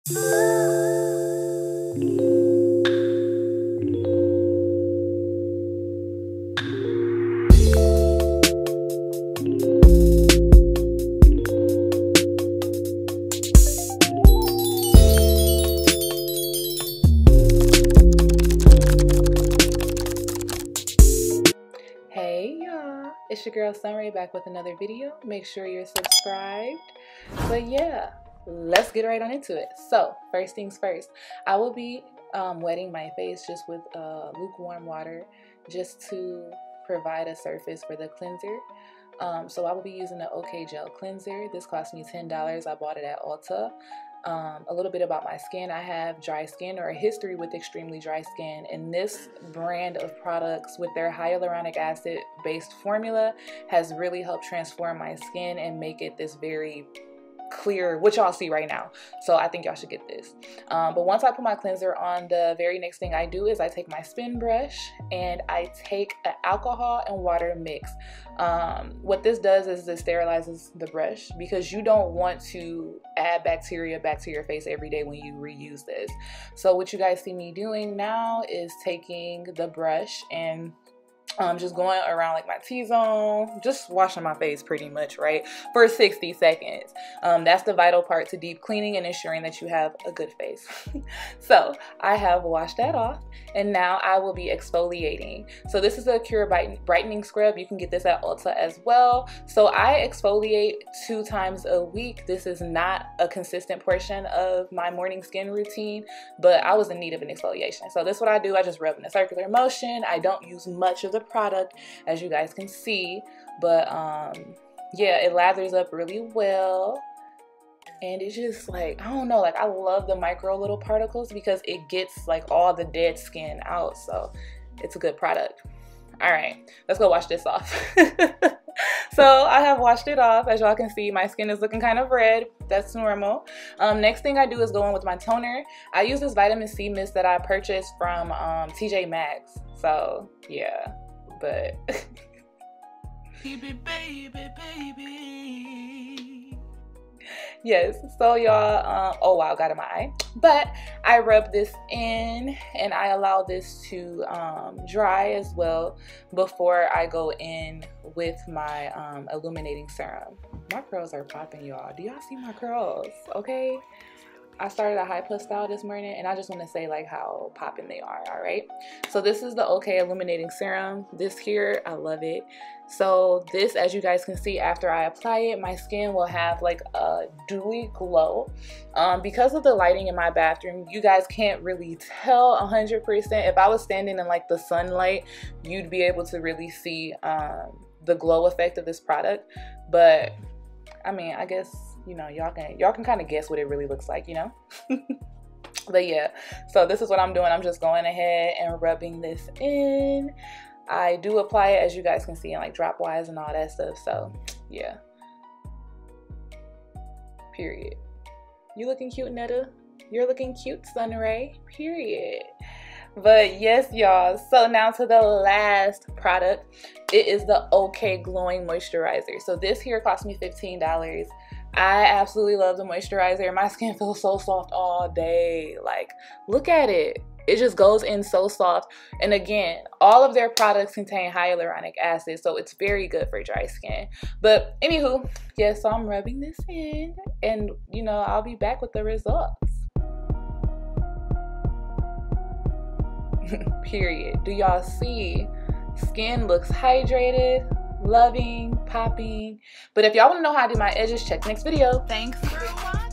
Hey y'all, it's your girl Sunray back with another video. Make sure you're subscribed. But yeah, let's get right on into it. So first things first, I will be wetting my face just with lukewarm water just to provide a surface for the cleanser. So I will be using the OK Gel Cleanser. This cost me $10. I bought it at Ulta. A little bit about my skin. I have dry skin, or a history with extremely dry skin, and this brand of products with their hyaluronic acid based formula has really helped transform my skin and make it this very clear, which y'all see right now. So I think y'all should get this. But once I put my cleanser on, the very next thing I do is I take my spin brush and I take an alcohol and water mix. What this does is it sterilizes the brush, because you don't want to add bacteria back to your face every day when you reuse this. So what you guys see me doing now is taking the brush and just going around like my T-zone, just washing my face pretty much, right, for 60 seconds. That's the vital part to deep cleaning and ensuring that you have a good face. So I have washed that off, and now I will be exfoliating. So this is a Acure brightening scrub. You can get this at Ulta as well. So I exfoliate 2 times a week. This is not a consistent portion of my morning skin routine, but I was in need of an exfoliation. So this is what I do. I just rub in a circular motion. I don't use much of the product, as you guys can see, but yeah, it lathers up really well, and it's just like, I don't know, like I love the micro little particles because it gets like all the dead skin out. So it's a good product. All right, let's go wash this off. So I have washed it off. As y'all can see, my skin is looking kind of red. That's normal. Next thing I do is go in with my toner. I use this vitamin C mist that I purchased from TJ Maxx. So yeah, but baby. Yes, so y'all, oh wow, got in my eye. But I rub this in and I allow this to dry as well before I go in with my Illuminating Serum. My curls are popping, y'all. Do y'all see my curls? Okay, I started a high plus style this morning, and I just want to say like how popping they are. All right, so this is the OK Illuminating Serum. This here, I love it. So this, as you guys can see, after I apply it, my skin will have like a dewy glow. Because of the lighting in my bathroom, you guys can't really tell 100%. If I was standing in like the sunlight, you'd be able to really see the glow effect of this product. But I mean, I guess, you know, y'all can kind of guess what it really looks like, you know. But yeah, so this is what I'm doing. I'm just going ahead and rubbing this in. I do apply it, as you guys can see, in like drop wise and all that stuff. So yeah, period. You looking cute, Netta. You're looking cute, Sunray, period. But yes, y'all, so now to the last product. It is the OK Glowing Moisturizer. So this here cost me $15. I absolutely love the moisturizer. My skin feels so soft all day. Like, look at it. It just goes in so soft. And again, all of their products contain hyaluronic acid, so it's very good for dry skin. But anywho, yes, so I'm rubbing this in, and you know, I'll be back with the results. Period. Do y'all see? Skin looks hydrated, loving, popping. But if y'all want to know how I do my edges, check next video. Thanks for watching.